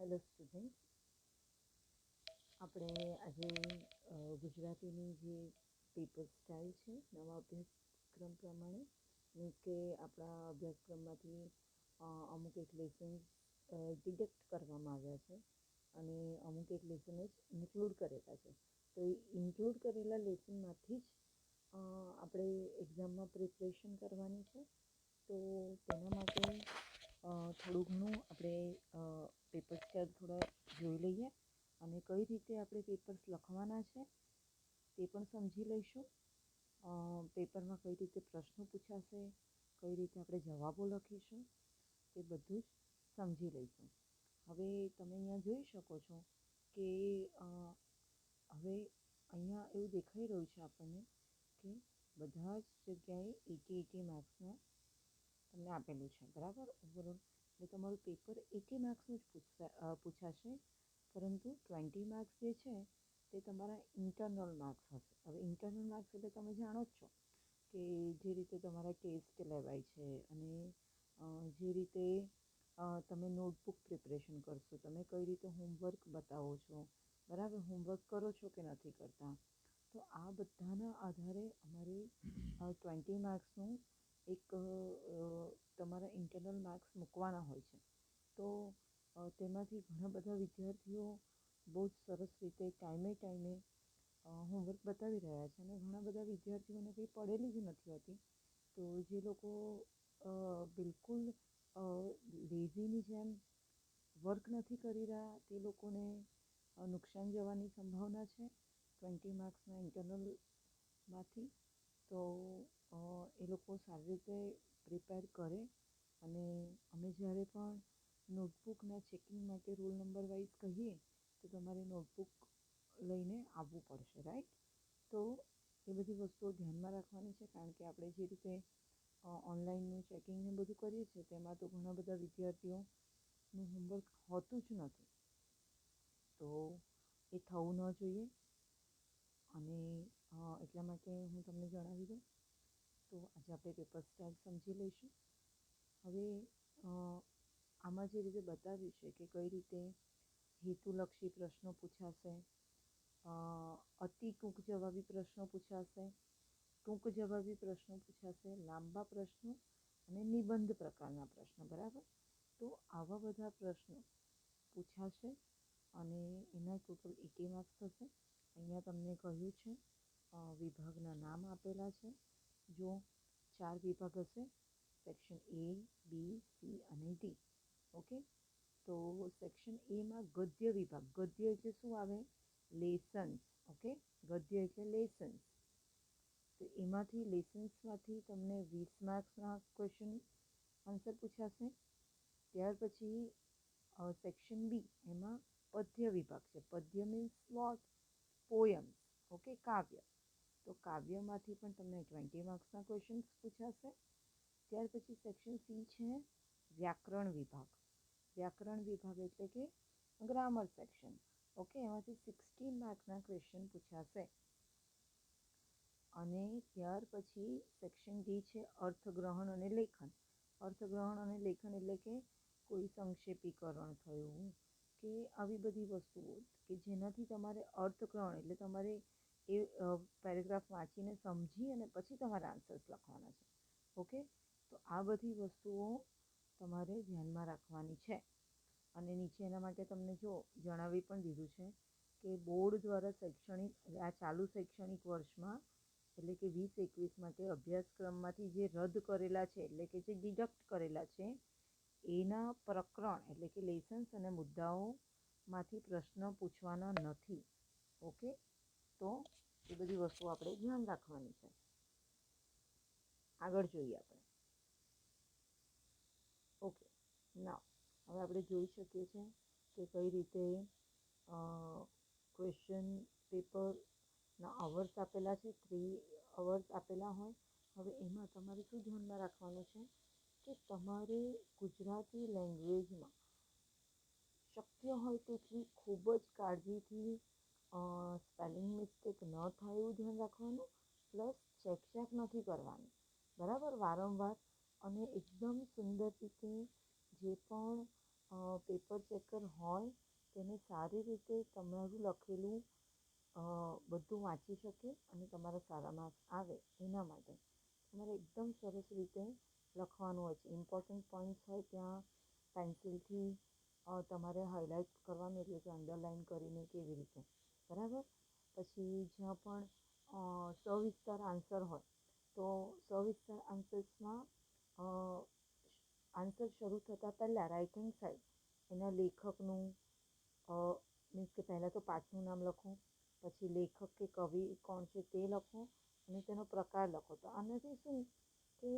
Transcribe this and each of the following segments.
Hello student, આપણે આજે ગુજરાતીની જે પેપર સ્ટાઇલ છે નવા અભ્યાસક્રમ પ્રમાણે, મીન્સ કે આપણા અભ્યાસક્રમમાંથી અમુક એક લેસન્સ ડિડક્ટ કરવામાં આવ્યા છે અને અમુક એક લેસન જ ઇન્ક્લુડ કરેલા છે. તો એ ઇન્ક્લુડ કરેલા લેસનમાંથી જ આપણે એક્ઝામમાં પ્રિપરેશન કરવાની છે. તો તેના માટે થોડું ઘણું આપણે પેપર સ્ટાઇલ થોડા જોઈ લઈએ અને કઈ રીતે આપણે પેપર્સ લખવાના છે તે પણ સમજી લઈશું. પેપરમાં કઈ રીતે પ્રશ્નો પૂછાશે, કઈ રીતે આપણે જવાબો લખીશું, તે બધું જ સમજી લઈશું. હવે તમે અહીંયા જોઈ શકો છો કે હવે અહીંયા એવું દેખાઈ રહ્યું છે આપણને કે બધા જ જગ્યાએ 80 માર્ક્સના તમને આપેલું છે, બરાબર. ઓવરઓલ એટલે તમારું પેપર 80 માર્ક્સનું જ પૂછાશે, પરંતુ 20 માર્ક્સ જે છે તે તમારા ઇન્ટરનલ માર્ક્સ હશે. હવે ઇન્ટરનલ માર્ક્સ એટલે તમે જાણો જ છો કે જે રીતે તમારા ટેસ્ટ લેવાય છે અને જે રીતે તમે નોટબુક પ્રિપરેશન કરશો, તમે કઈ રીતે હોમવર્ક બતાવો છો, બરાબર, હોમવર્ક કરો છો કે નથી કરતા. તો આ બધાના આધારે અમારે 20 માર્ક્સનું એક તમારા ઇન્ટરનલ માર્ક્સ મૂકવાના હોય છે. તો તેમાંથી ઘણા બધા વિદ્યાર્થીઓ બહુ જ સરસ રીતે ટાઈમે હોમવર્ક બતાવી રહ્યા છે અને ઘણા બધા વિદ્યાર્થીઓને કંઈ પડેલી જ નથી હોતી. તો જે લોકો બિલકુલ લેઝીની જેમ વર્ક નથી કરી રહ્યા તે લોકોને નુકસાન જવાની સંભાવના છે 20 માર્ક્સના ઇન્ટરનલમાંથી. તો એ લોકો સારી રીતે પ્રિપેર કરે અને અમે જ્યારે પણ નોટબુકના ચેકિંગ માટે રોલ નંબર વાઇઝ કહીએ તો તમારે નોટબુક લઈને આવવું પડશે, રાઈટ. તો એ બધી વસ્તુઓ ધ્યાનમાં રાખવાની છે, કારણ કે આપણે જે રીતે ઓનલાઈનનું ચેકિંગને બધું કરીએ છીએ તેમાં તો ઘણા બધા વિદ્યાર્થીઓનું હોમવર્ક હોતું જ નથી. તો એ થવું ન જોઈએ અને એટલા માટે હું તમને જણાવી દઉં. તો આજે આપણે પેપર સ્ટાઇલ સમજી લઈશું. હવે આમાં જે રીતે બતાવ્યું છે કે કઈ રીતે હેતુલક્ષી પ્રશ્નો પૂછાશે, અતિ ટૂંક જવાબી પ્રશ્નો પૂછાશે, ટૂંક જવાબી પ્રશ્નો પૂછાશે, લાંબા પ્રશ્નો અને નિબંધ પ્રકારના પ્રશ્નો, બરાબર. તો આવા બધા પ્રશ્નો પૂછાશે અને એના ટોટલ 80 માર્ક્સ થશે. અહીંયા તમને કહ્યું છે વિભાગના નામ આપેલા છે. જો 4 વિભાગ હશે, સેક્શન A, B, C અને D. ઓકે. તો સેક્શન એમાં ગદ્ય વિભાગ, ગદ્ય એટલે શું આવે? લેસન્સ. ઓકે, ગદ્ય એટલે લેસન્સ. તો એમાંથી લેસન્સમાંથી તમને 20 માર્ક્સના ક્વેશ્ચન આન્સર પૂછાશે. ત્યાર પછી સેક્શન બી, એમાં પદ્ય વિભાગ છે. પદ્ય મીન્સ વોટ? પોયમ્સ. ઓકે, કાવ્ય. તો કાવ્યમાંથી પણ તમને 20 માર્ક્સના ક્વેશ્ચન્સ પૂછાશે. ત્યાર પછી સેક્શન સી છે વ્યાકરણ વિભાગ. વ્યાકરણ વિભાગ એટલે કે ગ્રામર સેક્શન. ઓકે, એમાંથી 16 માર્ક્સના ક્વેશ્ચન પૂછાશે. અને ત્યાર પછી સેક્શન ડી છે અર્થગ્રહણ અને લેખન. અર્થગ્રહણ અને લેખન એટલે કે કોઈ સંક્ષેપીકરણ થયું કે આવી બધી વસ્તુઓ કે જેનાથી તમારે અર્થગ્રહણ એટલે તમારે એ પેરેગ્રાફ વાંચીને સમજી અને પછી તમારે આન્સર્સ લખવાના છે. ઓકે, તો આ બધી વસ્તુઓ તમારે ધ્યાનમાં રાખવાની છે. અને નીચે એના માટે તમને જો જણાવી પણ દીધું છે કે બોર્ડ દ્વારા શૈક્ષણિક આ ચાલુ શૈક્ષણિક વર્ષમાં એટલે કે 20-21 માટે અભ્યાસક્રમમાંથી જે રદ કરેલા છે એટલે કે જે ડિડક્ટ કરેલા છે એના પ્રકરણ એટલે કે લેસન્સ અને મુદ્દાઓમાંથી પ્રશ્ન પૂછવાના નથી. ઓકે, તો એ બધી વસ્તુઓ આપણે ધ્યાન રાખવાની છે. આગળ જોઈએ આપણે. ઓકે, નાવ હવે આપણે જોઈ શકીએ છીએ કે કઈ રીતે ક્વેશ્ચન પેપરના અવર્સ આપેલા છે. 3 અવર્સ આપેલા હોય. હવે એમાં તમારે શું ધ્યાનમાં રાખવાનું છે કે તમારે ગુજરાતી લેંગ્વેજમાં શક્ય હોય તેટલી ખૂબ જ કાળજીથી સ્પેલિંગ મિસ્ટેક ન થાય એવું ધ્યાન રાખવાનું. પ્લસ ચેક નથી કરવાનું, બરાબર, વારંવાર. અને એકદમ સુંદર રીતે જે પણ પેપર ચેકર હોય તેને સારી રીતે તમારું લખેલું બધું વાંચી શકે અને તમારા સારા માર્ક્સ આવે એના માટે તમારે એકદમ સરસ રીતે લખવાનું હોય છે. ઇમ્પોર્ટન્ટ પોઈન્ટ્સ હોય ત્યાં પેન્સિલથી તમારે હાઇલાઇટ કરવાનું, એટલે કે અંડરલાઇન કરીને કેવી રીતે, બરાબર. પછી જ્યાં પણ સવિસ્તાર આન્સર હોય તો સવિસ્તાર આન્સર્સમાં આન્સર શરૂ થતાં પહેલાં રાઇટ હેન્ડ સાઈડ એના લેખકનું મીન્સ કે પહેલાં તો પાઠનું નામ લખો, પછી લેખક કે કવિ કોણ છે તે લખો અને તેનો પ્રકાર લખો. તો આનાથી શું કે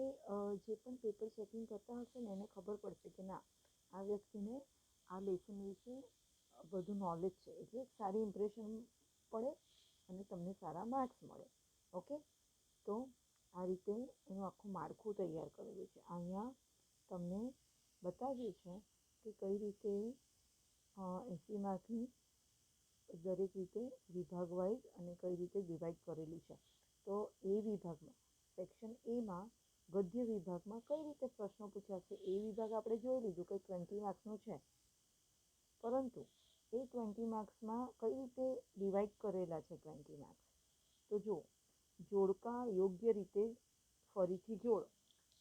જે પણ પેપર ચેકિંગ કરતા હશે ને એને ખબર પડશે કે ના, આ વ્યક્તિને આ લેસન વિશે બધું નોલેજ છે, એટલે સારી ઇમ્પ્રેશન પડે અને તમને સારા માર્ક્સ મળે. ઓકે, તો આ રીતે એનું આખું માળખું તૈયાર કરેલું છે. અહીંયા તમને બતાવ્યું છે કે કઈ રીતે 80 માર્કની દરેક રીતે વિભાગ વાઇઝ અને કઈ રીતે ડિવાઈડ કરેલું છે. તો એ વિભાગમાં સેક્શન એમાં ગદ્ય વિભાગમાં કઈ રીતે પ્રશ્નો પૂછાશે એ વિભાગ આપણે જોઈ લીધું કે 20 માર્ક્સનું છે, પરંતુ એ 20 માર્ક્સમાં કઈ રીતે ડિવાઈડ કરેલા છે 20 માર્ક્સ. તો જો જોડકા યોગ્ય રીતે ફરીથી જોડ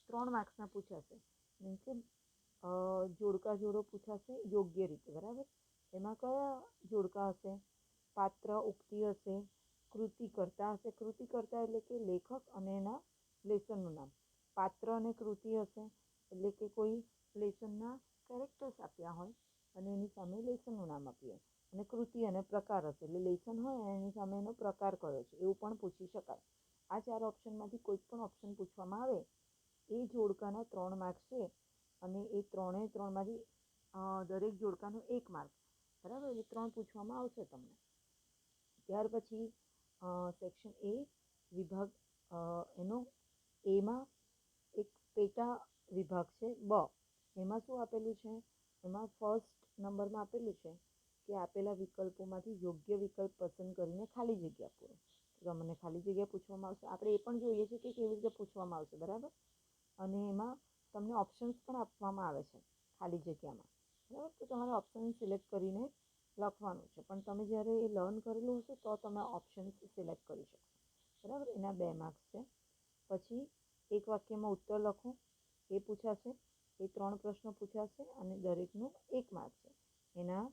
3 માર્ક્સના પૂછાશે, મીન્સ કે જોડકા જોડો પૂછાશે યોગ્ય રીતે, બરાબર. એમાં કયા જોડકા હશે? પાત્ર, ઉક્તિ હશે, કૃતિ કર્તા હશે. કૃતિ કર્તા એટલે કે લેખક અને એના લેસનનું નામ. પાત્ર અને કૃતિ હશે એટલે કે કોઈ લેસનના કેરેક્ટર્સ આપ્યા હોય અને એની સામે લેસનનું નામ આપીએ. અને કૃતિ અને પ્રકાર હશે એટલે લેસન હોય અને એની સામે એનો પ્રકાર કયો છે એવું પણ પૂછી શકાય. આ 4 ઓપ્શનમાંથી કોઈ પણ ઓપ્શન પૂછવામાં આવે એ જોડકાના 3 માર્ક્સ છે અને એ 3માંથી દરેક જોડકાનો 1 માર્ક, બરાબર. એ 3 પૂછવામાં આવશે તમને. ત્યાર પછી સેક્શન એ વિભાગ, એનો એમાં એક પેટા વિભાગ છે બ. એમાં શું આપેલું છે? એમાં ફર્સ્ટ નંબરમાં આપેલું છે કે આપેલા વિકલ્પોમાંથી યોગ્ય વિકલ્પ પસંદ કરીને ખાલી જગ્યા પૂરો. તમને ખાલી જગ્યા પૂછવામાં આવશે. આપણે એ પણ જોઈએ છીએ કે કેવી રીતે પૂછવામાં આવશે, બરાબર. અને એમાં તમને ઓપ્શન્સ પણ આપવામાં આવે છે ખાલી જગ્યામાં, બરાબર. તો તમારે ઓપ્શન સિલેક્ટ કરીને લખવાનું છે, પણ તમે જ્યારે એ લર્ન કરેલું હશે તો તમે ઓપ્શન્સ સિલેક્ટ કરી શકશો, બરાબર. એના 2 માર્ક્સ છે. પછી એક વાક્યમાં ઉત્તર લખો, એ પૂછાશે. એ 3 પ્રશ્નો પૂછાશે અને દરેકનું 1 માર્ક છે. એના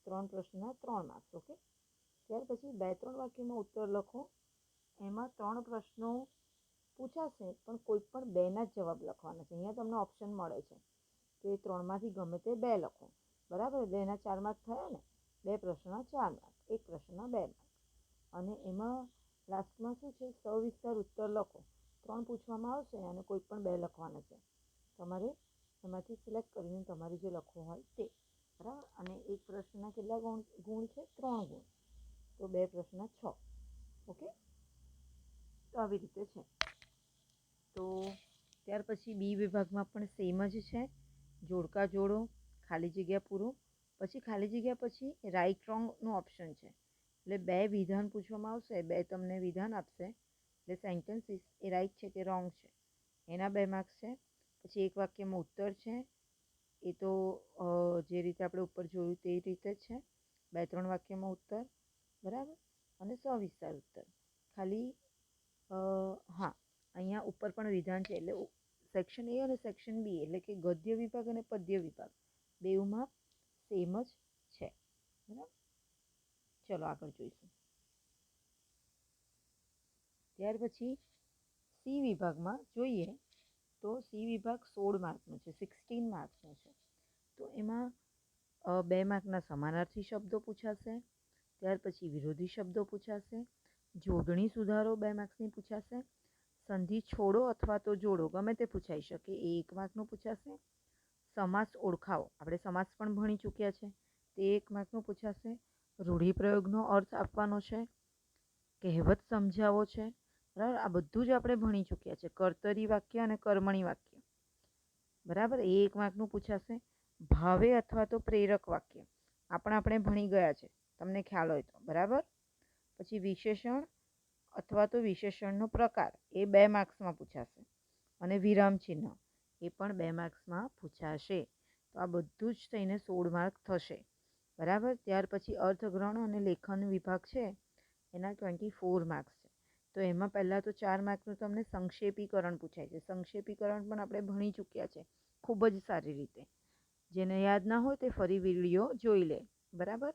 3 પ્રશ્નના 3 માર્ક્સ. ઓકે. ત્યાર પછી 2-3 વાક્યમાં ઉત્તર લખો. એમાં 3 પ્રશ્નો પૂછાશે પણ કોઈ પણ 2ના જ જવાબ લખવાના છે. અહીંયા તમને ઓપ્શન મળે છે કે 3માંથી ગમે તે 2 લખો, બરાબર. એટલે એના 4 માર્ક થયા ને. 2 પ્રશ્નના 4 માર્ક, 1 પ્રશ્નના 2 માર્ક. અને એમાં લાસ્ટમાં શું છે? સવિસ્તાર ઉત્તર લખો. 3 પૂછવામાં આવશે અને કોઈ પણ 2 લખવાના છે. તમારે એમાંથી સિલેક્ટ કરીને તમારે જે લખવું હોય તે, બરાબર. અને એક પ્રશ્નના કેટલા ગુણ છે? 3 ગુણ. તો 2 પ્રશ્નના 6. ઓકે, તો આવી રીતે છે. તો ત્યાર પછી બી વિભાગમાં પણ સેમ જ છે. જોડકા જોડો, ખાલી જગ્યા પૂરો. પછી ખાલી જગ્યા પછી રાઇટ રોંગનું ઓપ્શન છે. એટલે 2 વિધાન પૂછવામાં આવશે, 2 તમને વિધાન આપશે એટલે સેન્ટેન્સીસ એ રાઇટ છે કે રોંગ છે એના 2 માર્ક્સ છે. પછી એક વાક્યમાં ઉત્તર છે, એ તો જે રીતે આપણે ઉપર જોયું તે રીતે જ છે. 2-3 વાક્યમાં ઉત્તર, બરાબર. અને સવિસ્તાર ઉત્તર. ખાલી હા, અહીંયા ઉપર પણ વિધાન છે એટલે સેક્શન એ અને સેક્શન બી એટલે કે ગદ્ય વિભાગ અને પદ્ય વિભાગ બેઉમાં સેમ જ છે, બરાબર. ચલો આગળ જોઈશું. ત્યાર પછી સી વિભાગમાં જોઈએ તો સી વિભાગ 16 માર્કનો છે, 16 માર્ક્સનો છે. તો એમાં 2 માર્કના સમાનાર્થી શબ્દો પૂછાશે. ત્યાર પછી વિરોધી શબ્દો પૂછાશે. જોડણી સુધારો 2 માર્ક્સની પૂછાશે. સંધિ છોડો અથવા તો જોડો ગમે તે પૂછાઈ શકે એ 1 માર્કનું પૂછાશે. સમાસ ઓળખાવો, આપણે સમાસ પણ ભણી ચૂક્યા છે તે 1 માર્કનું પૂછાશે. રૂઢિપ્રયોગનો અર્થ આપવાનો છે. કહેવત સમજાવો છે, બરાબર. આ બધું જ આપણે ભણી ચૂક્યા છે. કર્તરી વાક્ય અને કર્મણી વાક્ય, બરાબર, એ 1 માર્કનું પૂછાશે. ભાવે અથવા તો પ્રેરક વાક્ય આપણે ભણી ગયા છે, તમને ખ્યાલ હોય તો, બરાબર. પછી વિશેષણ અથવા તો વિશેષણનો પ્રકાર એ 2 માર્ક્સમાં પૂછાશે. અને વિરામ ચિહ્ન એ પણ 2 માર્ક્સમાં પૂછાશે. તો આ બધું જ થઈને 16 માર્ક થશે, બરાબર. ત્યાર પછી અર્થગ્રહણ અને લેખન વિભાગ છે એના 24 માર્ક્સ છે. તો એમાં પહેલાં તો 4 માર્કનું તમને સંક્ષેપીકરણ પૂછાય છે. સંક્ષેપીકરણ પણ આપણે ભણી ચૂક્યા છે ખૂબ જ સારી રીતે. જેને યાદ ના હોય તે ફરી વિડીયો જોઈ લે, બરાબર.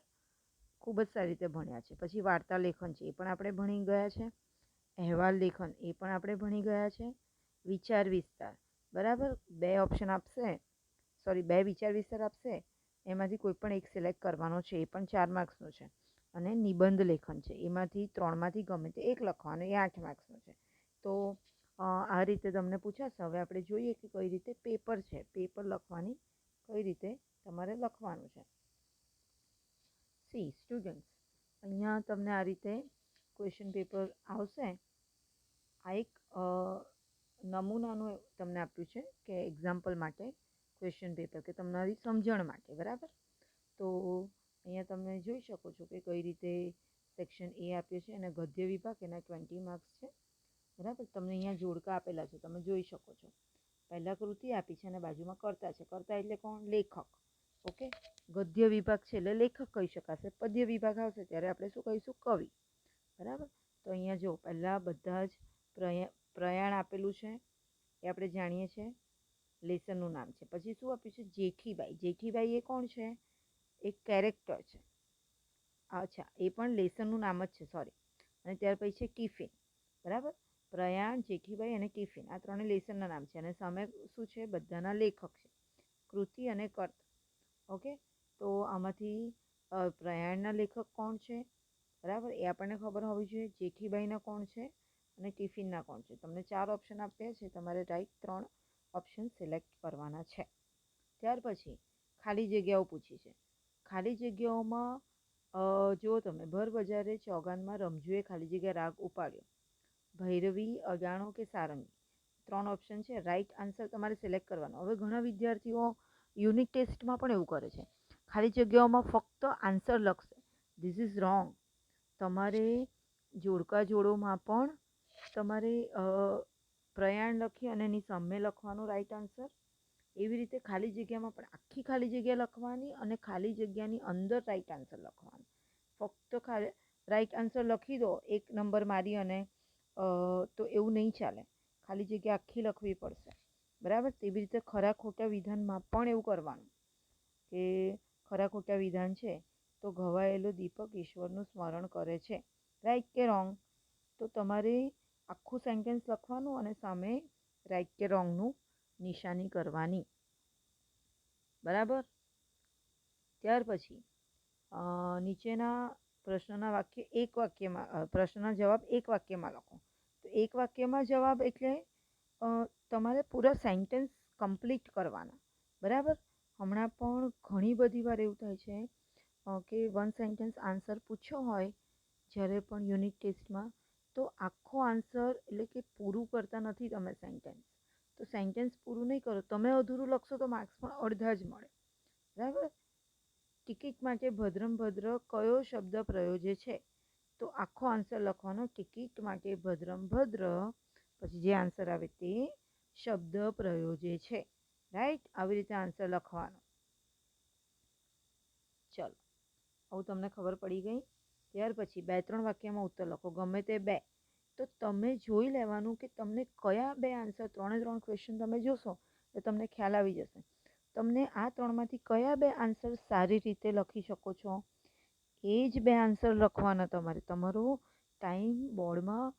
ખૂબ જ સારી રીતે ભણ્યા છે. પછી વાર્તા લેખન છે એ પણ આપણે ભણી ગયા છે. અહેવાલ લેખન એ પણ આપણે ભણી ગયા છે. વિચાર વિસ્તાર, બરાબર. 2 ઓપ્શન આપશે, સોરી 2 વિચાર વિસ્તાર આપશે, એમાંથી કોઈ પણ એક સિલેક્ટ કરવાનો છે, એ પણ 4 માર્ક્સનો છે. અને નિબંધ લેખન છે, એમાંથી 3માંથી ગમે તે એક લખવાનો, એ 8 માર્ક્સનો છે. તો આ રીતે તમને પૂછાશે. હવે આપણે જોઈએ કે કઈ રીતે પેપર છે, પેપર લખવાની કઈ રીતે તમારે લખવાનું છે. સી સ્ટુડન્ટ્સ, અહીંયા તમને આ રીતે ક્વેશ્ચન પેપર આવશે. આ એક નમૂનાનું તમને આપ્યું છે કે એક્ઝામ્પલ માટે ક્વેશ્ચન પેપર, કે તમારી સમજણ માટે, બરાબર. તો અહીંયા તમે જોઈ શકો છો કે કઈ રીતે સેક્શન એ આપ્યું છે અને ગદ્ય વિભાગ એના 20 માર્ક્સ છે, બરાબર. તમને અહીંયા જોડકા આપેલા છે, તમે જોઈ શકો છો. પહેલાં કૃતિ આપી છે અને બાજુમાં કર્તા છે. કર્તા એટલે કોણ? લેખક. ઓકે. ગદ્ય વિભાગ છે એટલે લેખક કહી શકાશે. પદ્ય વિભાગ આવશે ત્યારે આપણે શું કહીશું? કવિ, બરાબર. તો અહીંયા જો પહેલાં બધા જ પ્રયાણ આપેલું છે એ આપણે જાણીએ છીએ, લેસનનું નામ છે. પછી શું આપ્યું છે? જેઠીબાઈ. જેઠીબાઈ એ કોણ છે? એક કેરેક્ટર છે. અચ્છા, એ પણ લેસનનું નામ જ છે, સોરી. અને ત્યાર પછી છે ટિફિન, બરાબર. પ્રયાણ, જેઠીબાઈ અને ટિફિન, આ ત્રણે લેસનના નામ છે. અને સામે શું છે? બધાના લેખક છે, કૃતિ અને કર્તા. ઓકે. તો આમાંથી પ્રયાણના લેખક કોણ છે? બરાબર, એ આપણને ખબર હોવી જોઈએ. જેઠીબાઈના કોણ છે અને ટિફિનના કોણ છે? તમને 4 ઓપ્શન આપ્યા છે, તમારે રાઈટ 3 ઓપ્શન સિલેક્ટ કરવાના છે. ત્યાર પછી ખાલી જગ્યાઓ પૂછી છે. ખાલી જગ્યાઓમાં જુઓ તમે, ભર બજારે ચોગાનમાં રમજુએ ખાલી જગ્યા રાગ ઉપાડ્યો, ભૈરવી, અજાણો કે સારંગી. 3 ઓપ્શન છે, રાઈટ આન્સર તમારે સિલેક્ટ કરવાનો. હવે ઘણા વિદ્યાર્થીઓ યુનિટ ટેસ્ટમાં પણ એવું કરે છે, ખાલી જગ્યાઓમાં ફક્ત આન્સર લખશે. This is wrong. તમારે જોડકા જોડોમાં પણ તમારે પ્રયાણ લખી અને એની સામે લખવાનું રાઈટ આન્સર. એવી રીતે ખાલી જગ્યામાં પણ આખી ખાલી જગ્યા લખવાની અને ખાલી જગ્યાની અંદર રાઈટ આન્સર લખવાનું. ફક્ત રાઈટ આન્સર લખી દો 1 નંબર મારી અને તો એવું નહીં ચાલે. ખાલી જગ્યા આખી લખવી પડશે, બરાબર. તેવી રીતે ખરા ખોટા વિધાનમાં પણ એવું કરવાનું કે ખરા ખોટા વિધાન છે તો ઘવાયેલો દીપક ઈશ્વરનું સ્મરણ કરે છે, રાઈટ કે રોંગ. તો તમારે આખું સેન્ટેન્સ લખવાનું અને સામે રાઈટ કે રોંગનું નિશાની કરવાની, બરાબર. ત્યાર પછી નીચેના પ્રશ્નના વાક્ય એક વાક્યમાં, પ્રશ્નના જવાબ એક વાક્યમાં લખો. તો એક વાક્યમાં જવાબ એટલે તમારે પૂરા સેન્ટેન્સ કમ્પ્લીટ કરવાના, બરાબર. હમણાં પણ ઘણી બધી વાર એવું થાય છે કે 1 સેન્ટેન્સ આન્સર પૂછ્યો હોય જ્યારે પણ યુનિટ ટેસ્ટમાં, તો આખો આન્સર એટલે કે પૂરું કરતા નથી તમે સેન્ટેન્સ. તો સેન્ટેન્સ પૂરું નહીં કરો, તમે અધૂરું લખશો તો માર્ક્સ પણ અડધા જ મળે, બરાબર. ટિકિટ માટે ભદ્રમ ભદ્ર કયો શબ્દ પ્રયોજે છે? તો આખો આન્સર લખવાનો, ટિકિટ માટે ભદ્રમ ભદ્ર, પછી જે આન્સર આવે તે શબ્દ પ્રયોજે છે, રાઈટ. આવી રીતે આન્સર લખવાનો. ચલો, આવું તમને ખબર પડી ગઈ. ત્યાર પછી 2-3 વાક્યમાં ઉત્તર લખો, ગમે તે 2. તો તમે જોઈ લેવાનું કે તમને કયા 2 આન્સર, 3 ક્વેશ્ચન તમે જોશો તો તમને ખ્યાલ આવી જશે તમને આ 3માંથી કયા 2 આન્સર સારી રીતે લખી શકો છો. એ જ 2 આન્સર લખવાના તમારે. તમારો ટાઈમ બોર્ડમાં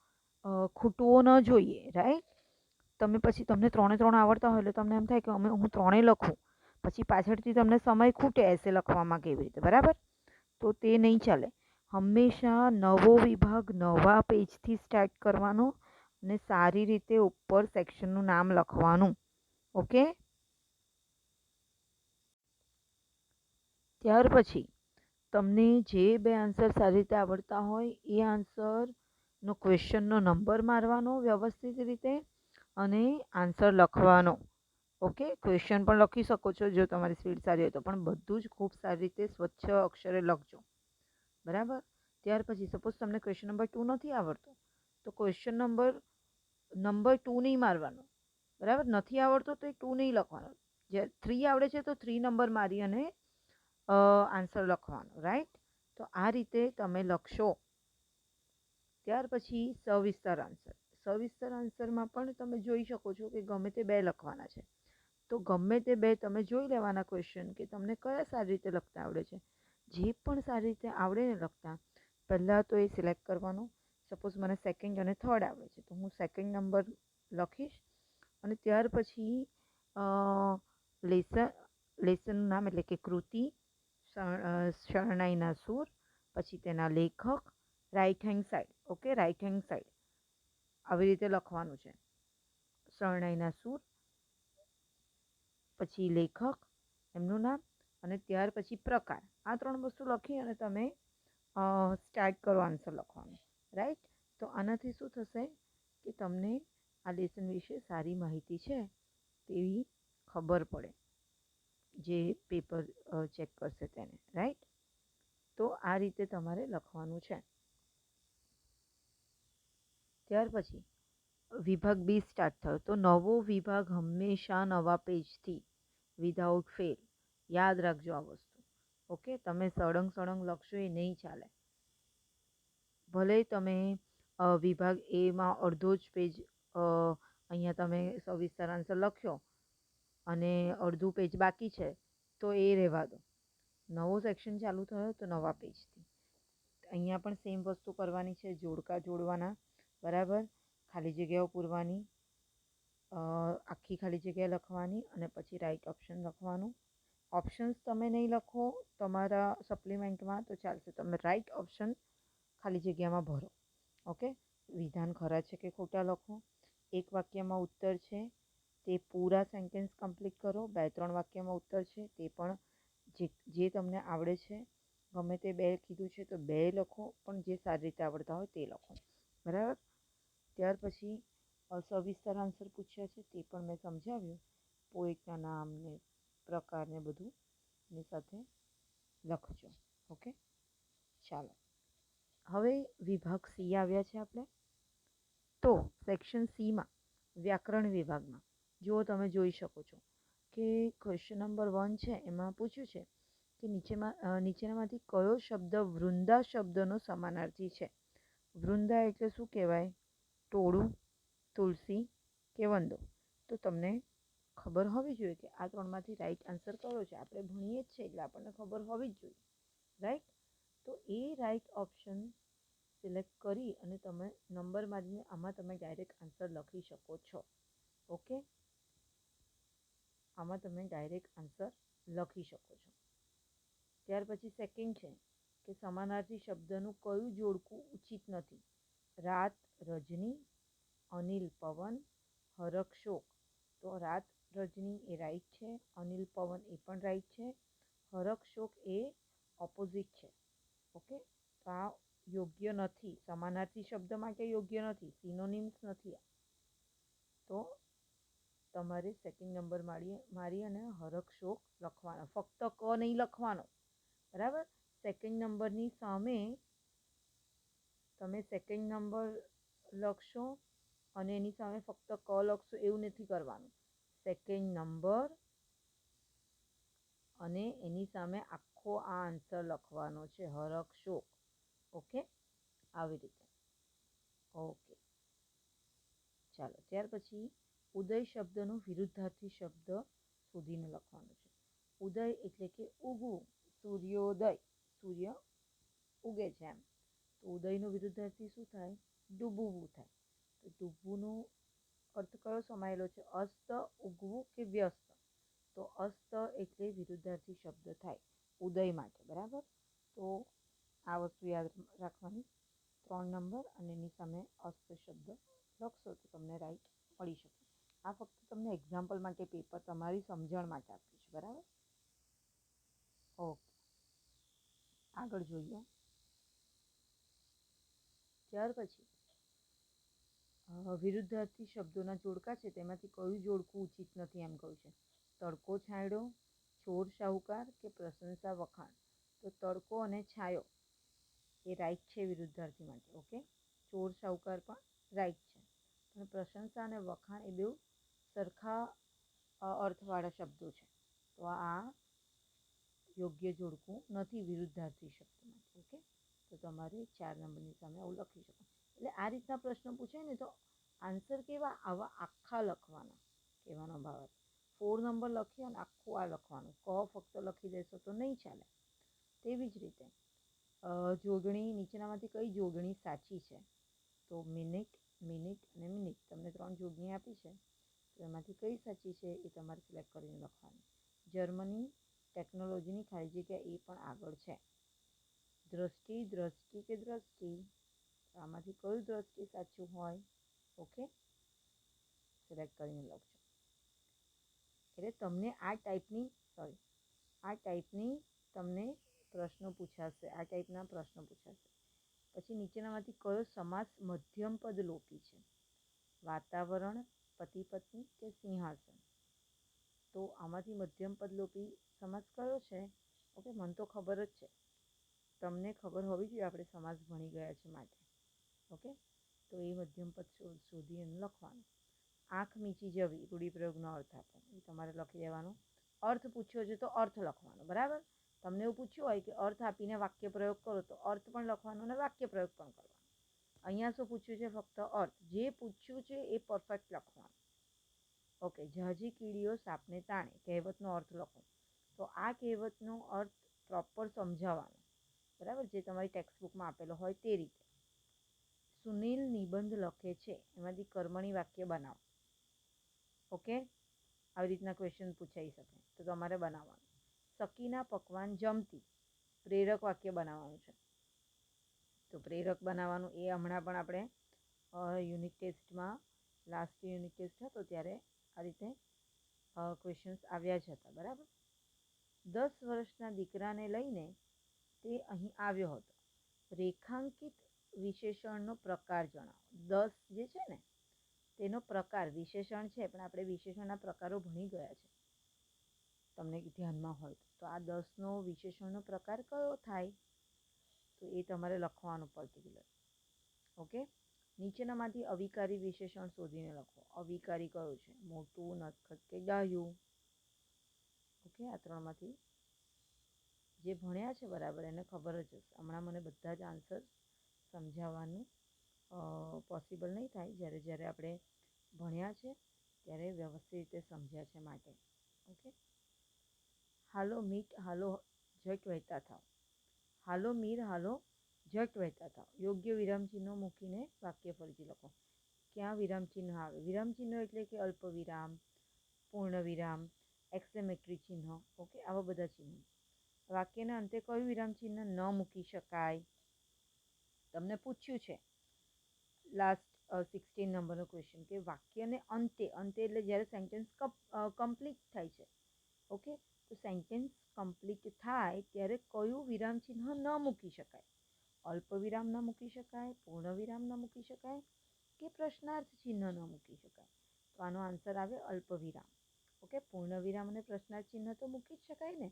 ખૂટવો ન જોઈએ, રાઈટ. તમે પછી તમને 3 આવડતા હોય એટલે તમને એમ થાય કે હું 3 લખું, પછી પાછળથી તમને સમય ખૂટે એસે લખવામાં કેવી રીતે, બરાબર. તો તે નહીં ચાલે. હંમેશા નવો વિભાગ નવા પેજથી સ્ટાર્ટ કરવાનો અને સારી રીતે ઉપર સેક્શનનું નામ લખવાનું, ઓકે. ત્યાર પછી તમને જે 2 આન્સર સારી રીતે આવડતા હોય એ આન્સરનો ક્વેશ્ચનનો નંબર મારવાનો વ્યવસ્થિત રીતે અને આન્સર લખવાનો, ઓકે. ક્વેશ્ચન પણ લખી શકો છો જો તમારી સ્પીડ સારી હોય તો, પણ બધું જ ખૂબ સારી રીતે સ્વચ્છ અક્ષરે લખજો, બરાબર. ત્યાર પછી સપોઝ તમને ક્વેશ્ચન નંબર 2 નથી આવડતો તો ક્વેશ્ચન નંબર 2 નહીં મારવાનો, બરાબર. નથી આવડતો તો એ 2 નહીં લખવાનો, જે 3 આવડે છે તો 3 નંબર મારી અને આન્સર લખવાનો, રાઈટ? તો આ રીતે તમે લખશો. ત્યાર પછી સવિસ્તર આન્સર. સવિસ્તર આન્સરમાં પણ તમે જોઈ શકો છો કે ગમે તે 2 લખવાના છે. તો ગમે તે 2 તમે જોઈ લેવાના ક્વેશ્ચન કે તમને કયા સારી રીતે લખતા આવડે છે. જે પણ સારી રીતે આવડે ને લખતા, પહેલાં તો એ સિલેક્ટ કરવાનું. સપોઝ મને સેકન્ડ અને થર્ડ આવડે છે તો હું સેકન્ડ નંબર લખીશ અને ત્યાર પછી લેસનનું નામ એટલે કે કૃતિ, શરણાઈના સૂર, પછી તેના લેખક, right hand side. Okay, right hand side આવી રીતે લખવાનું છે. શરણાઈના સૂર, પછી લેખક એમનું નામ અને ત્યાર પછી પ્રકાર. આ 3 વસ્તુ લખી અને તમે સ્ટાર્ટ કરો આન્સર લખવાનું, રાઈટ? તો આનાથી શું થશે કે તમને આ લેસન વિશે સારી માહિતી છે તેવી ખબર પડે, જે પેપર ચેક કરશે તેને, રાઈટ? તો આ રીતે તમારે લખવાનું છે. ત્યાર પછી વિભાગ બી સ્ટાર્ટ થયો. તો નવો વિભાગ હંમેશા નવા પેજથી, વિધાઉટ ફેલ. યાદ રાખજો આ વસ્તુ. ઓકે, તમે સળંગ લખશો એ નહીં ચાલે. ભલે તમે વિભાગ એમાં અડધો જ પેજ અહીંયા તમે સવિસ્તર આન્સર લખ્યો અને અડધું પેજ બાકી છે તો એ રહેવા દો. નવો સેક્શન ચાલુ થયો તો નવા પેજથી. અહીંયા પણ સેમ વસ્તુ કરવાની છે, જોડકા જોડવાના, બરાબર? ખાલી જગ્યાઓ પૂરવાની, આખી ખાલી જગ્યા લખવાની અને પછી રાઈટ ઓપ્શન લખવાનું. ઓપ્શન્સ તમે નહીં લખો તમારા સપ્લિમેન્ટમાં તો ચાલશે, તમે રાઈટ ઓપ્શન ખાલી જગ્યામાં ભરો. ઓકે, વિધાન ખરા છે કે ખોટા લખો. એક વાક્યમાં ઉત્તર છે તે પૂરા સેન્ટેન્સ કમ્પ્લીટ કરો. 2-3 વાક્યમાં ઉત્તર છે તે પણ જે તમને આવડે છે. ગમે તે 2 કીધું છે તો 2 લખો, પણ જે સારી રીતે આવડતા હોય તે લખો, બરાબર? ત્યાર પછી સવિસ્તર આન્સર પૂછ્યા છે તે પણ મેં સમજાવ્યું. પોએટના નામ ને પ્રકાર ને બધું એની સાથે લખજો. ઓકે, ચાલો. હવે વિભાગ સી આવ્યા છે આપણે. તો સેક્શન સીમાં વ્યાકરણ વિભાગમાં જુઓ, તમે જોઈ શકો છો કે ક્વેશ્ચન નંબર 1 છે એમાં પૂછ્યું છે કે નીચેનામાંથી કયો શબ્દ વૃંદા શબ્દનો સમાનાર્થી છે? વૃંદા એટલે શું કહેવાય? ટોળું, તુલસી કે વંદો? તો તમને ખબર હોવી જોઈએ કે આ 3માંથી રાઈટ આન્સર કયો છે. આપણે ભણીએ જ છે એટલે આપણને ખબર હોવી જ જોઈએ, રાઈટ? તો એ રાઈટ ઓપ્શન સિલેક્ટ કરી અને તમે નંબર મારીને આમાં તમે ડાયરેક્ટ આન્સર લખી શકો છો. ઓકે, આમાં તમે ડાયરેક્ટ આન્સર લખી શકો છો. ત્યાર પછી સેકન્ડ છે કે સમાનાર્થી શબ્દનું કયું જોડકું ઉચિત નથી? રાત, રજની, અનિલ, પવન, હરખ, શોક. તો રાત, રજની એ રાઈટ છે, અનિલ, પવન એ પણ રાઈટ છે, હરખ, શોક એ ઓપોઝિટ છે. ઓકે, તો આ યોગ્ય નથી, સમાનાર્થી શબ્દ માટે યોગ્ય નથી, સિનોનિમ્સ નથી. તો તમારે સેકન્ડ નંબર મારી અને હરખ, શોક લખવાનો, ફક્ત ક નહીં લખવાનો, બરાબર? સેકન્ડ નંબરની સામે તમે સેકન્ડ નંબર લખશો અને એની સામે ફક્ત ક લખશો એવું નથી કરવાનું. સેકન્ડ નંબર અને એની સામે આખો આ આન્સર લખવાનો છે, હરખ, શોક. ઓકે, આવી રીતે. ઓકે, ચાલો. ત્યાર પછી ઉદય શબ્દનો વિરુદ્ધાર્થી શબ્દ શોધીને લખવાનો છે. ઉદય એટલે કે ઉગવું, સૂર્યોદય, સૂર્ય ઉગે છે એમ. તો ઉદયનો વિરુદ્ધાર્થી શું થાય? ડૂબવું થાય. તો ડૂબવુંનો અર્થ કયો સમાયેલો છે? અસ્ત, ઉગવું કે વ્યસ્ત? તો અસ્ત એટલે વિરુદ્ધાર્થી શબ્દ થાય ઉદય માટે, બરાબર? તો આ વસ્તુ યાદ રાખવાની. 3 નંબર અને એની સામે અસ્ત શબ્દ લખશો તો તમને રાઈટ મળી શકે. આ ફક્ત તમને એક્ઝામ્પલ માટે પેપર તમારી સમજણ માટે આપ્યું છે, બરાબર? ઓકે, આગળ જોઈએ. ત્યાર પછી વિરુદ્ધાર્થી શબ્દોના જોડકા છે તેમાંથી કયું જોડકું ઉચિત નથી એમ કહ્યું છે. તડકો, છાંયડો, ચોર, શાહુકાર કે પ્રશંસા, વખાણ? તો તડકો અને છાંયો એ રાઈટ છે વિરુદ્ધાર્થી માટે. ઓકે, ચોર, શાહુકાર પણ રાઈટ છે, પણ પ્રશંસા અને વખાણ એ બેઉ સરખા અર્થવાળા શબ્દો છે, તો આ યોગ્ય જોડકું નથી વિરુદ્ધાર્થી શબ્દમાંથી. ઓકે, તો તમારે 4 નંબરની સામે આવું લખી શકો. એટલે આ રીતના પ્રશ્ન પૂછાય ને તો આન્સર કેવા આવા આખા લખવાના, કહેવાનો ભાવ. 4 નંબર લખી અને આખું આ લખવાનું, ફક્ત લખી દેશો તો નહીં ચાલે. તેવી જ રીતે જોડણી નીચેનામાંથી કઈ જોડણી સાચી છે? તો મિનિટ, મિનિટ અને મિનિટ, તમને 3 જોડણી આપી છે, તો એમાંથી કઈ સાચી છે એ તમારે સિલેક્ટ કરીને લખવાની. જર્મની ટેકનોલોજીની ખાલી જગ્યા એ પણ આગળ છે. દ્રષ્ટિ, દ્રષ્ટિ કે દ્રષ્ટિ, આમાંથી કયું દ્રષ્ટિ સાચું હોય? ઓકે, સિલેક્ટ કરીને લખજો. એટલે તમને આ ટાઈપની તમને પ્રશ્નો પૂછાશે, આ ટાઈપના પ્રશ્નો પૂછાશે. પછી નીચેનામાંથી કયો સમાસ મધ્યમ પદ લોપી છે? વાતાવરણ, પતિ પત્ની કે સિંહાસન? તો આમાંથી મધ્યમ પદ લોપી સમાસ કયો છે? ઓકે, મને તો ખબર જ છે, તમને ખબર હોવી જોઈએ, આપણે સમાસ ભણી ગયા છે માટે. ઓકે, તો એ મધ્યમ પદ શોધી અને લખવાનું. આંખ મીચી જવી, રૂઢિપ્રયોગનો અર્થ આપો, એ તમારે લખી દેવાનો. અર્થ પૂછ્યો છે તો અર્થ લખવાનો, બરાબર. તમને એવું પૂછ્યું હોય કે અર્થ આપીને વાક્ય પ્રયોગ કરો, તો અર્થ પણ લખવાનો અને વાક્ય પ્રયોગ પણ કરવાનો. અહીંયા શું પૂછ્યું છે? ફક્ત અર્થ. જે પૂછ્યું છે એ પરફેક્ટ લખવાનું. ઓકે, ઝાઝી કીડીઓ સાપને તાણે, કહેવતનો અર્થ લખો. તો આ કહેવતનો અર્થ પ્રોપર સમજાવવાનો, બરાબર, જે તમારી ટેક્સ્ટબુકમાં આપેલો હોય તે રીતે. સુનિલ નિબંધ લખે છે, એમાંથી કર્મણી વાક્ય બનાવો. ઓકે, આવી રીતના ક્વેશ્ચન પૂછાઈ શકે, તો તમારે બનાવવાનું. સકીના પકવાન જમતી, પ્રેરક વાક્ય બનાવવાનું છે. તો પ્રેરક બનાવવાનું એ હમણાં પણ આપણે યુનિટ ટેસ્ટમાં, લાસ્ટ યુનિટ ટેસ્ટ હતો ત્યારે આ રીતે ક્વેશ્ચન્સ આવ્યા જ હતા, બરાબર. 10 વર્ષના દીકરાને લઈને તે અહીં આવ્યો હતો. રેખાંકિત વિશેષણનો પ્રકાર જણાવો. 10 જે છે ને તેનો પ્રકાર, વિશેષણ છે પણ આપણે વિશેષણના પ્રકારો ભણી ગયા છે, તમને ધ્યાનમાં હોય તો. આ 10નો વિશેષણનો પ્રકાર કયો થાય? તો એ તમારે લખવાનું પર્ટિક્યુલર. ઓકે, નીચેનામાંથી અવિકારી વિશેષણ શોધીને લખો. અવિકારી કયો છે? મોટું, નટખટ કે ડાહ્યું? ઓકે, આ 3માંથી જે ભણ્યા છે બરાબર એને ખબર જ હશે. હમણાં મને બધા જ આન્સર સમજાવવાનું પોસિબલ નહીં થાય, જ્યારે આપણે ભણ્યા છે ત્યારે વ્યવસ્થિત રીતે સમજ્યા છે માટે. ઓકે, હાલો મીટ, હાલો ઝટ વહેતા થાવ. હાલો મીર, હાલો ઝટ વહેતા થાવ. યોગ્ય વિરામચિહ્નો મૂકીને વાક્ય ફરીથી લખો. ક્યાં વિરામચિહ્ન આવે? વિરામચિહ્નો એટલે કે અલ્પ વિરામ, પૂર્ણ વિરામ, એક્સક્લેમેટરી ચિહ્ન, ઓકે, આવા બધા ચિહ્નો. વાક્યના અંતે કયું વિરામચિહ્ન ન મૂકી શકાય? તમને પૂછ્યું છે લાસ્ટ 16 નંબરનો ક્વેશ્ચન કે વાક્યને અંતે, અંતે એટલે જ્યારે સેન્ટેન્સ કમ્પ્લીટ થાય છે, ઓકે, તો સેન્ટેન્સ કમ્પ્લીટ થાય ત્યારે કયું વિરામચિહ્ન ન મૂકી શકાય? અલ્પ વિરામ ન મૂકી શકાય, પૂર્ણ વિરામ ન મૂકી શકાય કે પ્રશ્નાર્થ ચિહ્ન ન મૂકી શકાય? તો આનો આન્સર આવે અલ્પ વિરામ. ઓકે, પૂર્ણ વિરામ અને પ્રશ્નાર્થ ચિહ્ન તો મૂકી જ શકાય ને.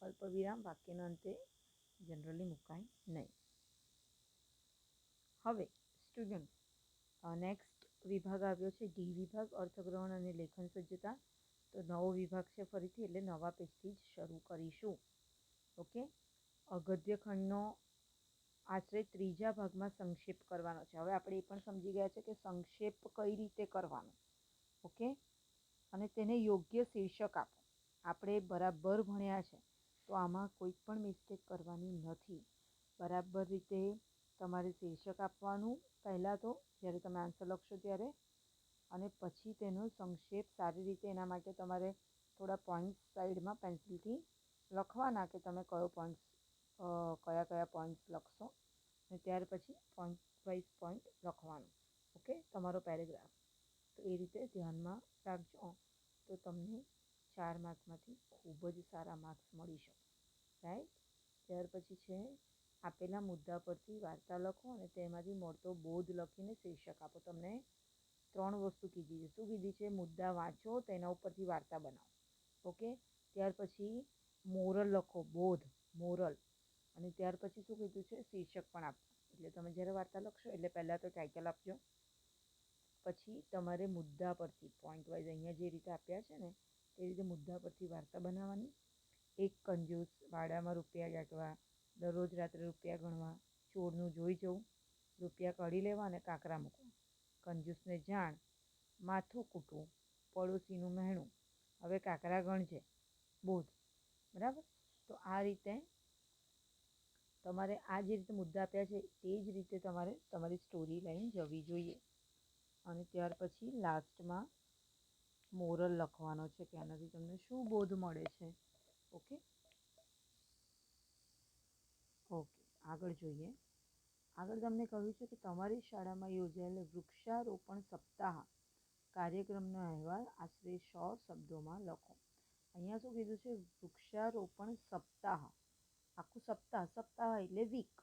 અલ્પ વિરામ વાક્યના અંતે જનરલી મુકાય નહીં. હવે સ્ટુડન્ટ, નેક્સ્ટ વિભાગ આવ્યો છે ડી વિભાગ, અર્થગ્રહણ અને લેખન સજ્જતા. તો નવો વિભાગ છે ફરીથી, એટલે નવા પેજથી જ શરૂ કરીશું. ઓકે, ગદ્યખંડનો આશરે 3જા ભાગમાં સંક્ષેપ કરવાનો છે. હવે આપણે એ પણ સમજી ગયા છે કે સંક્ષેપ કઈ રીતે કરવાનો. ઓકે, અને તેને યોગ્ય શીર્ષક આપો. આપણે બરાબર ભણ્યા છે, તો આમાં કોઈ પણ મિસ્ટેક કરવાની નથી. બરાબર રીતે તમારે શીર્ષક આપવાનું પહેલાં તો, જ્યારે તમે આન્સર લખશો ત્યારે, અને પછી તેનો સંક્ષેપ સારી રીતે. એના માટે તમારે થોડા પોઈન્ટ્સ સાઈડમાં પેન્સિલથી લખવાના કે તમે કયા કયા પોઈન્ટ્સ લખશો, અને ત્યાર પછી પોઈન્ટ વાઇઝ પોઈન્ટ લખવાનું. ઓકે, તમારો પેરેગ્રાફ. તો એ રીતે ધ્યાનમાં રાખજો, તો તમને 4 માર્કમાંથી ખૂબ જ સારા માર્ક્સ મળી શકે, રાઈટ. ત્યાર પછી છે આપેલા મુદ્દા પરથી વાર્તા લખો અને તેમાંથી મળતો બોધ લખીને શીર્ષક આપો. તમને 3 વસ્તુ કીધી છે. શું કીધી છે? મુદ્દા વાંચો, તેના ઉપરથી વાર્તા બનાવો. ઓકે, ત્યાર પછી મોરલ લખો, બોધ, મોરલ, અને ત્યાર પછી શું કીધું છે? શીર્ષક પણ આપો. એટલે તમે જ્યારે વાર્તા લખશો એટલે પહેલાં તો ટાઇટલ આપજો, પછી તમારે મુદ્દા પરથી પોઈન્ટ વાઇઝ અહીંયા જે રીતે આપ્યા છે ને એ રીતે મુદ્દા પરથી વાર્તા બનાવવાની. એક કંજૂસ, વાડામાં રૂપિયા ગાંઠવા, દરરોજ રાત્રે રૂપિયા ગણવા, ચોરનું જોઈ જવું, રૂપિયા કાઢી લેવા અને કાંકરા મૂકવા, કંજૂસને જાણ, માથું કૂટવું, પડોશીનું મહેણું, હવે કાંકરા ગણજે, બોધ. બરાબર? તો આ રીતે તમારે આ જે રીતે મુદ્દા આપ્યા છે તે જ રીતે તમારે તમારી સ્ટોરી લાઈન જવી જોઈએ. અને ત્યાર પછી લાસ્ટમાં મોરલ લખવાનો છે કે આનાથી તમને શું બોધ મળે છે. ઓકે ઓકે આગળ જોઈએ. આગળ તમને કહ્યું છે કે તમારી શાળામાં યોજાયેલ વૃક્ષારોપણ સપ્તાહ કાર્યક્રમનો અહેવાલ આશરે 100 શબ્દોમાં લખો. અહીંયા શું કીધું છે? વૃક્ષારોપણ સપ્તાહ. આખું સપ્તાહ, સપ્તાહ એટલે વીક.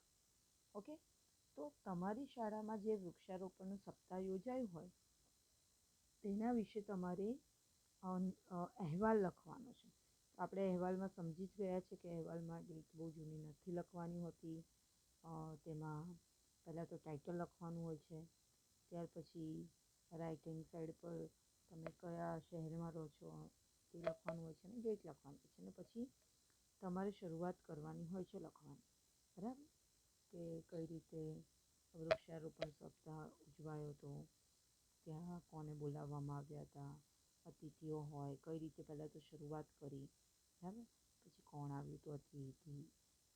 ઓકે, તો તમારી શાળામાં જે વૃક્ષારોપણનું સપ્તાહ યોજાયું હોય તેના વિશે તમારે અહેવાલ લખવાનો છે. આપણે અહેવાલમાં સમજી જ ગયા છે કે અહેવાલમાં રીત બહુ જૂની નથી લખવાની હોતી. તેમાં પહેલાં તો ટાઇટલ લખવાનું હોય છે, ત્યાર પછી રાઇટ હેન્ડ સાઈડ પર તમે કયા શહેરમાં રહો છો તે લખવાનું હોય છે ને ડેટ લખવાનું હોય છે, અને પછી તમારે શરૂઆત કરવાની હોય છે લખવાની. બરાબર? કે કઈ રીતે વૃક્ષારોપણ સપ્તાહ ઉજવાયો હતો, ત્યાં કોને બોલાવવામાં આવ્યા હતા, અતિથિઓ હોય, કઈ રીતે પહેલાં તો શરૂઆત કરી. બરાબર? પછી કોણ આવ્યું હતું અતિથિ,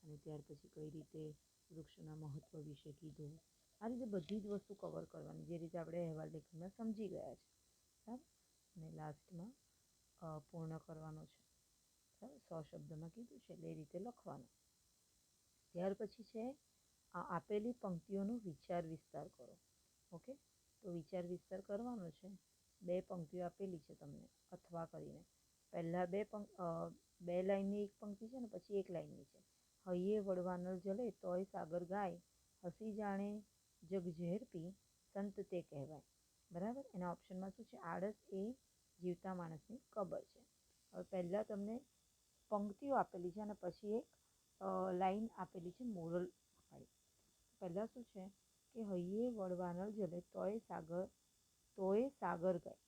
અને ત્યાર પછી કઈ રીતે વૃક્ષોના મહત્ત્વ વિશે કીધું. આ રીતે બધી જ વસ્તુ કવર કરવાની, જે રીતે આપણે અહેવાલ લેખનમાં સમજી ગયા છે. બરાબર? અને લાસ્ટમાં પૂર્ણ કરવાનો છે. બરાબર? 100 શબ્દમાં કીધું છે એટલે એ રીતે લખવાનું. ત્યાર પછી છે આપેલી પંક્તિઓનો વિચાર વિસ્તાર કરો. ઓકે, તો વિચાર વિસ્તાર કરવાનો છે. 2 પંક્તિઓ આપેલી છે તમને અથવા કરીને. પહેલાં 2 લાઈનની એક પંક્તિ છે ને પછી 1 લાઈનની છે. હૈયે વડવાનળ જલે તોય સાગર ગાય, હસી જાણે જગ ઝેર પી, સંત તે કહેવાય. બરાબર? એના ઓપ્શનમાં શું છે? આળસ એ જીવતા માણસની કબર છે. હવે પહેલાં તમને પંક્તિઓ આપેલી છે અને પછી એક લાઈન આપેલી છે મોરલ વાળી. પહેલાં શું છે કે હૈયે વડવાનળ જલે તોય સાગર ગાય,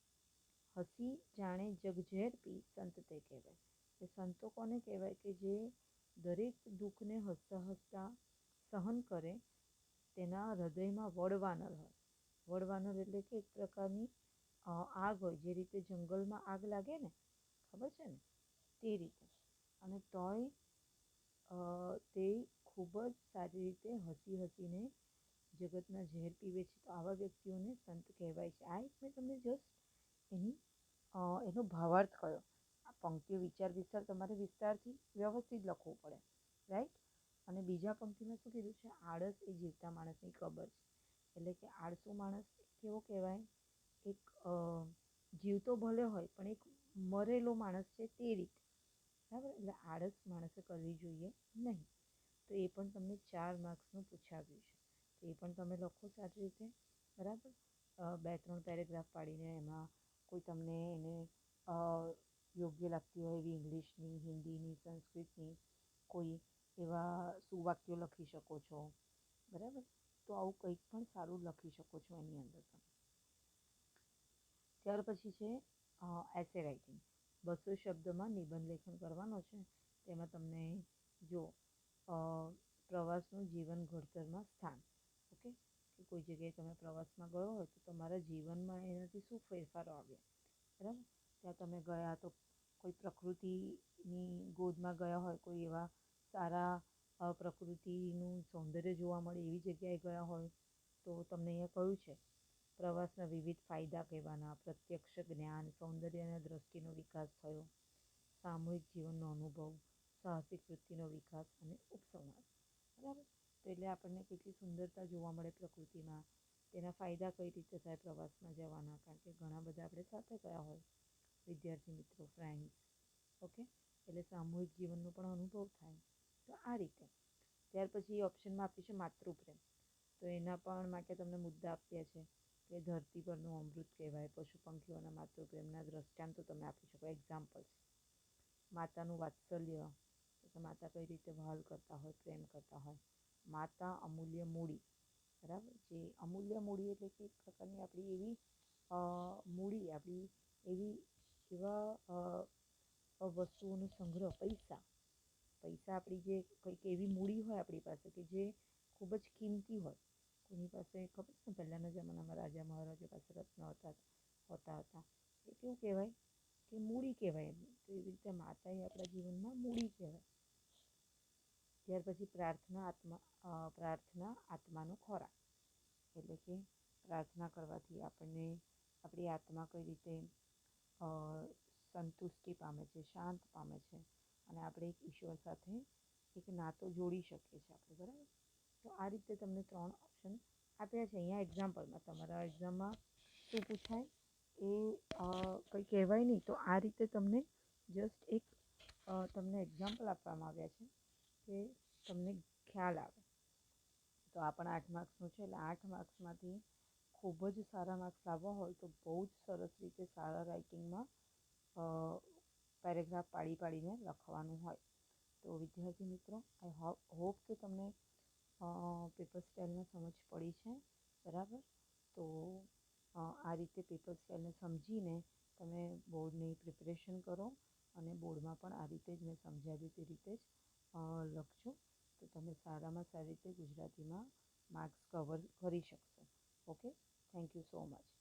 હસી જાણે જગ ઝેર પી, સંત તે કહેવાય. એ સંતો કોને કહેવાય? કે જે દરેક દુઃખને હસતા હસતા સહન કરે, તેના હૃદયમાં વડવાનળ હોય. વડવાનળ એટલે કે એક પ્રકારની આગ હોય, જે રીતે જંગલમાં આગ લાગે ને, ખબર છે ને, તે રીતે. અને તોય તે ખૂબ જ સારી રીતે હસી હસીને જગતના ઝેર પીવે છે. તો આવા વ્યક્તિઓને સંત કહેવાય છે. આ એક મેં તમને જસ્ટ એનો ભાવાર્થ કયો. આ પંક્તિઓ વિચાર વિસ્તાર તમારે વિસ્તારથી વ્યવસ્થિત લખવું પડે. રાઈટ? અને બીજા પંક્તિમાં શું કીધું છે? આળસ એ જીવતા માણસની કબર છે. એટલે કે આળસુ માણસ કેવો કહેવાય? એક જીવતો ભલે હોય પણ એક મરેલો માણસ છે તે રીતે. બરાબર? એટલે આળસ માણસે કરવી જોઈએ નહીં. તો એ પણ તમને 4 માર્ક્સનું પૂછાવ્યું છે. તો એ પણ તમે લખો સારી રીતે. બરાબર? 2-3 પેરેગ્રાફ પાડીને એમાં કોઈ તમને એને યોગ્ય લાગતી હોય એવી ઇંગ્લિશની, હિન્દીની, સંસ્કૃતની કોઈ એવા સુવાક્યો લખી શકો છો. બરાબર? તો આવું કંઈક પણ સારું લખી શકો છો એની અંદર તમે. ત્યાર પછી છે એસે રાઇટિંગ. 200 શબ્દમાં નિબંધ લેખન કરવાનો છે. તેમાં તમને જો પ્રવાસનું જીવન ઘડતરમાં સ્થાન. ઓકે, કે કોઈ જગ્યાએ તમે પ્રવાસમાં ગયો હોય તો તમારા જીવનમાં એનાથી શું ફેરફારો આવ્યા. બરાબર? ત્યાં તમે ગયા તો કોઈ પ્રકૃતિની ગોદમાં ગયા હોય, કોઈ એવા સારા પ્રકૃતિનું સૌંદર્ય જોવા મળે એવી જગ્યાએ ગયા હોય તો તમને અહીંયા કહ્યું છે પ્રવાસના વિવિધ ફાયદા કહેવાના, પ્રત્યક્ષ જ્ઞાન, સૌંદર્ય અને દ્રષ્ટિનો વિકાસ થયો, સામૂહિક જીવનનો અનુભવ, સાહસિક વૃત્તિનો વિકાસ અને ઉપસંહાર. બરાબર? તો એટલે આપણને કેટલી સુંદરતા જોવા મળે પ્રકૃતિમાં, તેના ફાયદા કઈ રીતે થાય પ્રવાસમાં જવાના, કારણ કે ઘણા બધા આપણે સાથે ગયા હોય, વિદ્યાર્થી મિત્રો, ફ્રેન્ડ્સ. ઓકે, એટલે સામૂહિક જીવનનો પણ અનુભવ થાય. તો આ રીતે. ત્યાર પછી ઓપ્શનમાં આપ્યું છે માતૃપ્રેમ. તો એના પણ માટે તમને મુદ્દા આપ્યા છે કે ધરતી પરનું અમૃત કહેવાય, પશુ પંખીઓના માતૃપ્રેમના દ્રષ્ટાંતો તમે આપી શકો, એક્ઝામ્પલ્સ. માતાનું વાત્સલ્ય, કે માતા કઈ રીતે વહાલ કરતા હોય, પ્રેમ કરતા હોય. માતા અમૂલ્ય મૂડી. બરાબર? જે અમૂલ્ય મૂડી એટલે કે એક પ્રકારની આપણી એવી મૂડી, આપણી એવા વસ્તુઓનો સંગ્રહ, પૈસા આપણી જે કંઈક એવી મૂડી હોય આપણી પાસે કે જે ખૂબ જ કિંમતી હોય. કોઈની પાસે ખબર છે ને, પહેલાંના જમાનામાં રાજા મહારાજા પાસે રત્ન હોતા હતા. એ કેવું કહેવાય કે મૂડી કહેવાય એમ. તો એવી રીતે માતા એ આપણા જીવનમાં મૂડી કહેવાય. ત્યાર પછી પ્રાર્થના આત્માનો ખોરાક. એટલે કે પ્રાર્થના કરવાથી આપણને આપણી આત્મા કઈ રીતે સંતુષ્ટિ પામે છે, શાંત પામે છે, અને આપણે એક ઈશ્વર સાથે એક નાતો જોડી શકીએ છીએ આપણે, બરાબર. તો આ રીતે તમને 3 ઓપ્શન આપ્યા છે. અહીંયા એક્ઝામ્પલમાં તમારા એક્ઝામમાં શું પૂછાય એ કંઈ કહેવાય નહીં, તો આ રીતે તમને જસ્ટ એક તમને એક્ઝામ્પલ આપવામાં આવ્યા છે કે તમને ખ્યાલ આવે. તો આ પણ 8 માર્ક્સનું છે. એટલે 8 માર્ક્સમાંથી ખૂબ જ સારા માર્ક્સ લાવવા હોય તો બહુ જ સરસ રીતે સારા રાઇટિંગમાં પેરેગ્રાફ પાડીને લખવાનું હોય. તો વિદ્યાર્થી મિત્રો, આઈ હોપ કે તમને પેપર સ્ટાઇલને સમજ પડી છે, બરાબર. તો આ રીતે પેપર સ્ટાઇલને સમજીને તમે બોર્ડની પ્રિપરેશન કરો, અને બોર્ડમાં પણ આ રીતે જ મેં સમજાવ્યું તે રીતે જ લખજો. તો તમે સારામાં સારી રીતે ગુજરાતીમાં માર્ક્સ કવર કરી શકશો. Okay, thank you so much.